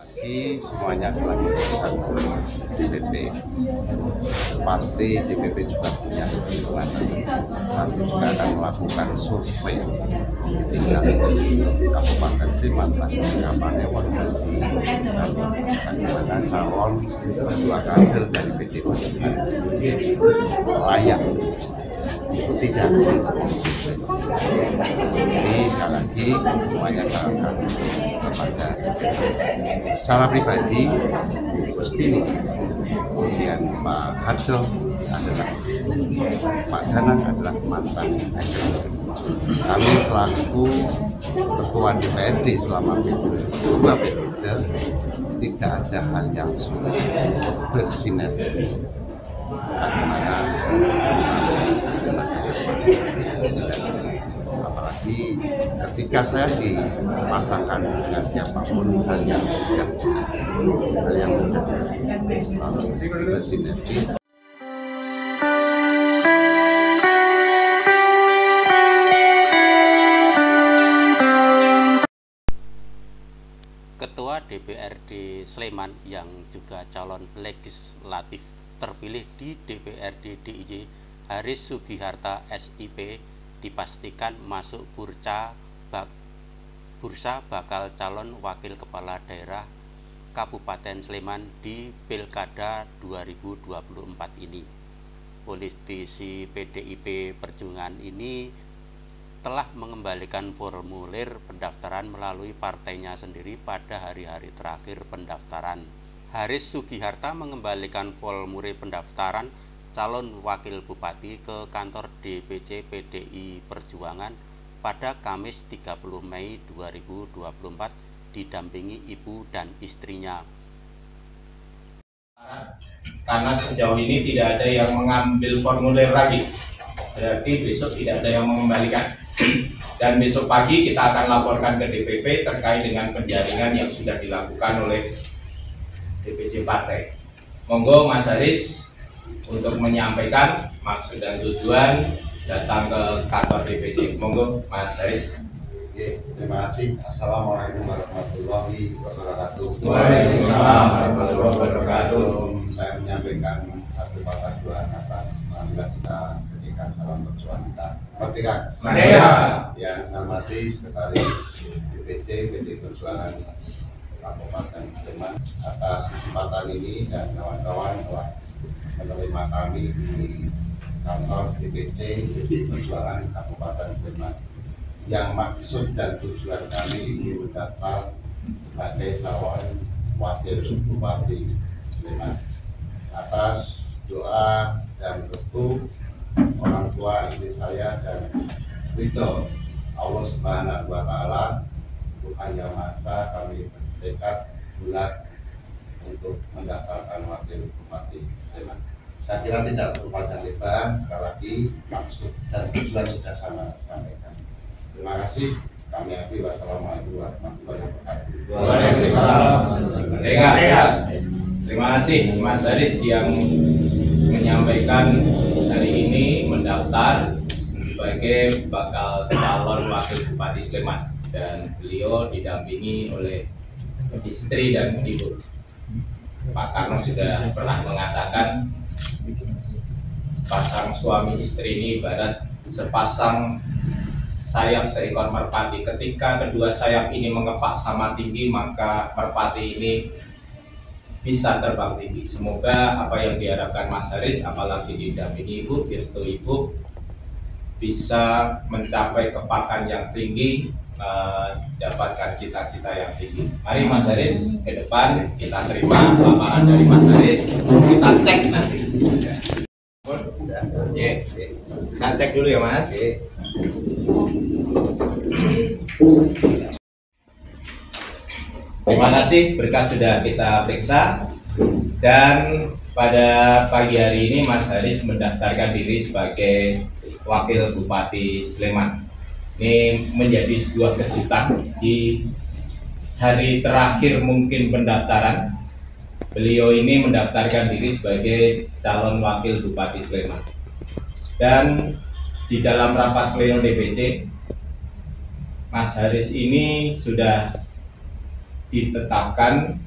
lagi semuanya adalah keputusan DPP. Pasti DPP juga punya hitungan, pasti juga akan melakukan survei tinggal Kabupaten Sleman, kapannya wakil bagaimana calon kedua kader dari PD Perjuangan layak itu tidak. Jadi sekali lagi semuanya serahkan kepada secara pribadi Gustini, kemudian Pak Hadjo adalah Pak Danang adalah mantan. Kami selaku ketua DPRD selama dua periode tidak ada hal yang sulit untuk bersinergi. Bagaimana apalagi ketika saya dipasangkan dengan siapapun hal yang mudah bersinergi. Ketua DPRD Sleman yang juga calon legislatif terpilih di DPRD DIY Haris Sugiharta SIP dipastikan masuk bursa bakal calon wakil kepala daerah Kabupaten Sleman di Pilkada 2024 ini. Politisi PDIP Perjuangan ini telah mengembalikan formulir pendaftaran melalui partainya sendiri pada hari-hari terakhir pendaftaran. Haris Sugiharta mengembalikan formulir pendaftaran calon wakil bupati ke kantor DPC PDI Perjuangan pada Kamis 30 Mei 2024 didampingi ibu dan istrinya. Karena sejauh ini tidak ada yang mengambil formulir lagi, berarti besok tidak ada yang mengembalikan. Dan besok pagi kita akan laporkan ke DPP terkait dengan penjaringan yang sudah dilakukan oleh DPC partai. Monggo Mas Haris untuk menyampaikan maksud dan tujuan datang ke kantor DPC. Monggo Mas Haris. Oke, terima kasih. Assalamualaikum warahmatullahi wabarakatuh. Waalaikumsalam warahmatullahi wabarakatuh. Saya menyampaikan satu patah dua kata. Marilah kita berikan salam perjuangan kita. Merdeka. Merdeka. Yang saya hormati Sekretaris DPC PD Perjuangan Kabupaten Sleman atas kesempatan ini dan kawan-kawan telah menerima kami di kantor DPC PD Perjuangan Kabupaten Sleman. Yang maksud dan tujuan kami ini mendaftar sebagai calon wakil bupati Sleman. Atas doa dan restu orang tua istri saya dan ridho Allah Subhanahu wa Ta'ala, Tuhan Yang Maha Esa, kami bertekad bulat untuk mendaftarkan wakil bupati Sleman. Saya kira tidak perlu panjang lebar, sekali lagi maksud dan tujuan sudah sama sampaikan. Terima kasih. Kami akhiri. Wassalamualaikum warahmatullahi wabarakatuh. Waalaikumsalam. Terima kasih Mas Haris yang menyampaikan hari ini mendaftar sebagai bakal calon wakil bupati Sleman, dan beliau didampingi oleh istri dan ibu. Pak Karno sudah pernah mengatakan sepasang suami istri ini ibarat sepasang sayap seekor merpati. Ketika kedua sayap ini mengepak sama tinggi, maka merpati ini bisa terbang tinggi. Semoga apa yang diharapkan Mas Haris, apalagi didampingi ibu, restu ibu, bisa mencapai kepakan yang tinggi, dapatkan cita-cita yang tinggi. Mari Mas Haris ke depan, kita terima lamaran dari Mas Haris, kita cek nanti. Oke, saya cek dulu ya Mas. Terima kasih, berkas sudah kita periksa, dan pada pagi hari ini Mas Haris mendaftarkan diri sebagai Wakil Bupati Sleman. Ini menjadi sebuah kejutan di hari terakhir mungkin pendaftaran. Beliau ini mendaftarkan diri sebagai calon Wakil Bupati Sleman. Dan di dalam rapat pleno DPC, Mas Haris ini sudah ditetapkan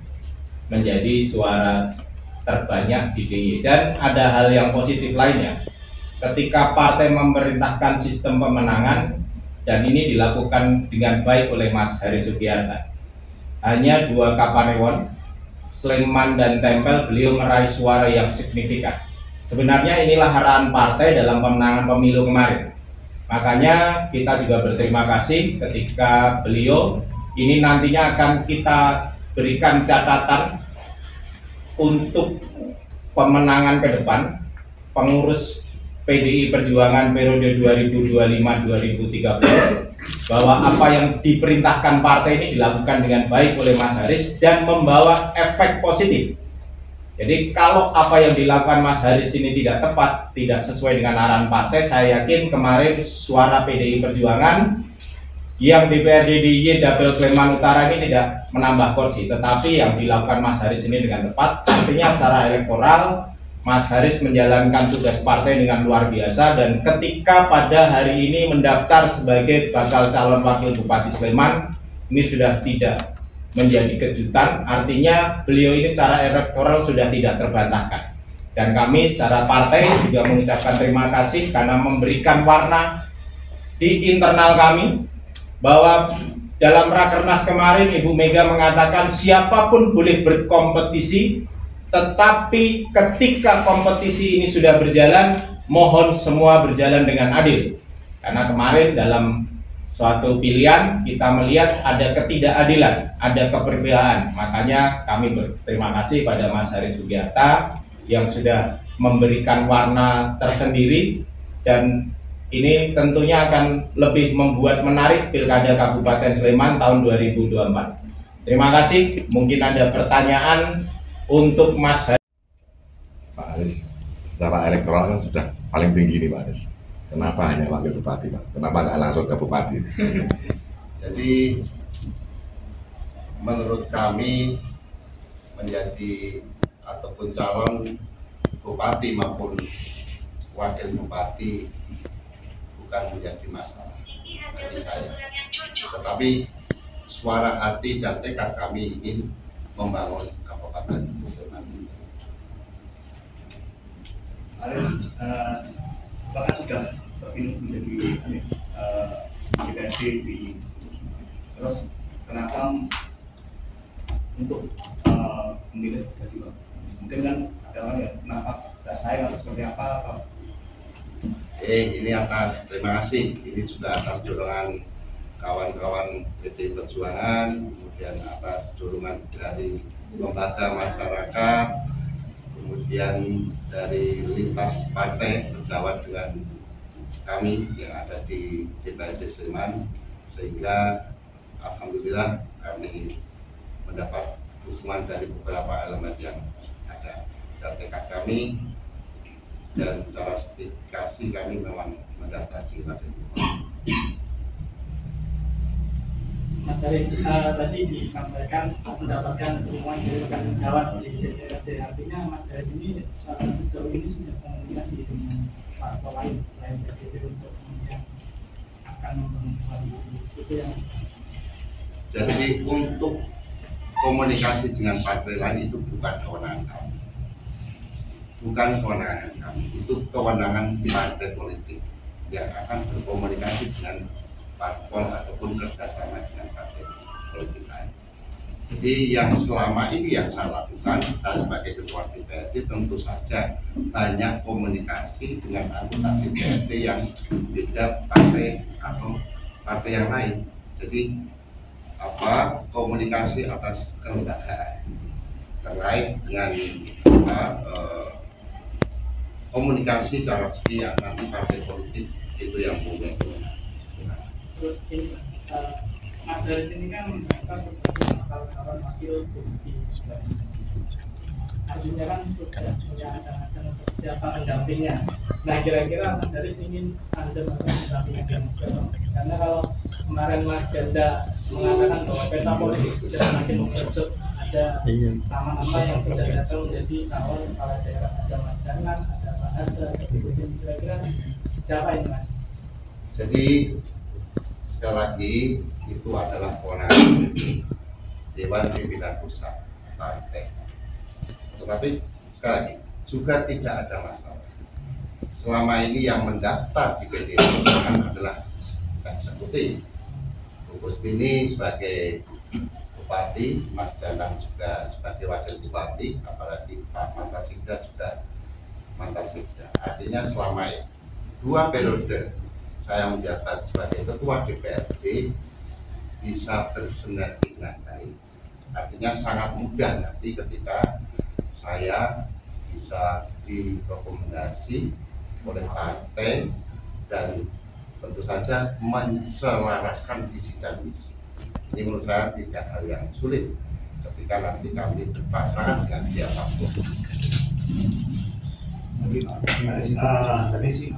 menjadi suara terbanyak di DIY. Dan ada hal yang positif lainnya. Ketika partai memerintahkan sistem pemenangan, dan ini dilakukan dengan baik oleh Mas Hari Sugiarta. Hanya 2 Kapanewon, Sleman dan Tempel, beliau meraih suara yang signifikan. Sebenarnya inilah arahan partai dalam pemenangan pemilu kemarin. Makanya kita juga berterima kasih ketika beliau ini nantinya akan kita berikan catatan untuk pemenangan ke depan, pengurus PDI Perjuangan periode 2025-2030, bahwa apa yang diperintahkan partai ini dilakukan dengan baik oleh Mas Haris dan membawa efek positif. Jadi kalau apa yang dilakukan Mas Haris ini tidak tepat, tidak sesuai dengan arahan partai, saya yakin kemarin suara PDI Perjuangan yang DPRD DIY Dapil Sleman Utara ini tidak menambah kursi, tetapi yang dilakukan Mas Haris ini dengan tepat, artinya secara elektoral Mas Haris menjalankan tugas partai dengan luar biasa, dan ketika pada hari ini mendaftar sebagai bakal calon wakil Bupati Sleman, ini sudah tidak menjadi kejutan, artinya beliau ini secara elektoral sudah tidak terbantahkan. Dan kami secara partai juga mengucapkan terima kasih karena memberikan warna di internal kami, bahwa dalam Rakernas kemarin Ibu Mega mengatakan siapapun boleh berkompetisi, tetapi ketika kompetisi ini sudah berjalan, mohon semua berjalan dengan adil. Karena kemarin dalam suatu pilihan kita melihat ada ketidakadilan, ada keberpihakan. Makanya kami berterima kasih pada Mas Hari Sugiarta yang sudah memberikan warna tersendiri, dan ini tentunya akan lebih membuat menarik Pilkada Kabupaten Sleman tahun 2024. Terima kasih. Mungkin ada pertanyaan untuk Mas Haris. Pak Haris, secara elektoral kan sudah paling tinggi nih Pak Haris. Kenapa hanya wakil bupati Pak? Kenapa nggak langsung ke bupati? Jadi menurut kami menjadi ataupun calon bupati maupun wakil bupati bukan menjadi masalah bagi saya. Tetapi suara hati dan tekad kami ingin membangun Kabupaten Sleman. Bahkan sudah terpilih menjadi DPRD DIY. Terus kenapa untuk memilih jadi mungkin kan ada orang ya, kenapa tidak saya atau seperti apa? Ini atas, terima kasih. Ini juga atas dorongan kawan-kawan PDI Perjuangan, kemudian atas dorongan dari lembaga masyarakat, kemudian dari lintas partai sejawat dengan kami yang ada di DPRD Sleman, sehingga alhamdulillah kami mendapat dukungan dari beberapa elemen yang ada. Dan tekad kami dan secara spesifikasi kami memang mendaftar di Kabupaten. Mas Haris, tadi disampaikan mendapatkan dukungan dari rekan sejawat di DPRD. Artinya Mas Haris ini sejauh ini sudah komunikasi dengan parpol lain selain PDIP untuk kemudian akan membangun koalisi. Itu yang. Jadi untuk komunikasi dengan partai lain itu bukan kewenangan kami. Bukan kewenangan kami, itu kewenangan partai politik yang akan berkomunikasi dengan parpol ataupun kerjasama dengan partai politik lain. Jadi yang selama ini yang saya lakukan, saya sebagai ketua DPRD tentu saja banyak komunikasi dengan anggota DPRD yang beda partai atau partai yang lain. Jadi komunikasi atas kelembagaan terkait dengan komunikasi secara resmi yang nanti partai politik itu yang punya. Terus ini Mas Haris ini kan mendaftar sebagai bakal calon wakil bupati. Artinya kan sudah punya acara-acara untuk siapa pendampingnya. Nah kira-kira Mas Haris ingin Anda mendampingkan siapa? Karena kalau kemarin Mas Ganda mengatakan bahwa peta politik sudah semakin mengerucut, ada nama-nama yang sudah datang menjadi calon kepala daerah, ada Mas Danang, ada kira-kira siapa ini Mas? Jadi sekali lagi itu adalah kewenangan Dewan Pimpinan Pusat. partai. Tetapi sekali lagi juga tidak ada masalah. Selama ini yang mendaftar di PDI Perjuangan adalah eksekutif. Bu Kusbini sebagai Bupati, Mas Danang juga sebagai Wakil Bupati, apalagi Pak Mantan Sikda juga Mantan Sikda. Artinya selama 2 periode saya menjabat sebagai Ketua DPRD bisa bersinergi dengan baik. Artinya sangat mudah nanti ketika saya bisa direkomendasi oleh partai dan tentu saja menselaraskan visi dan misi. Ini menurut saya tidak hal yang sulit ketika nanti kami berpasangan dengan siapapun. Tadi sih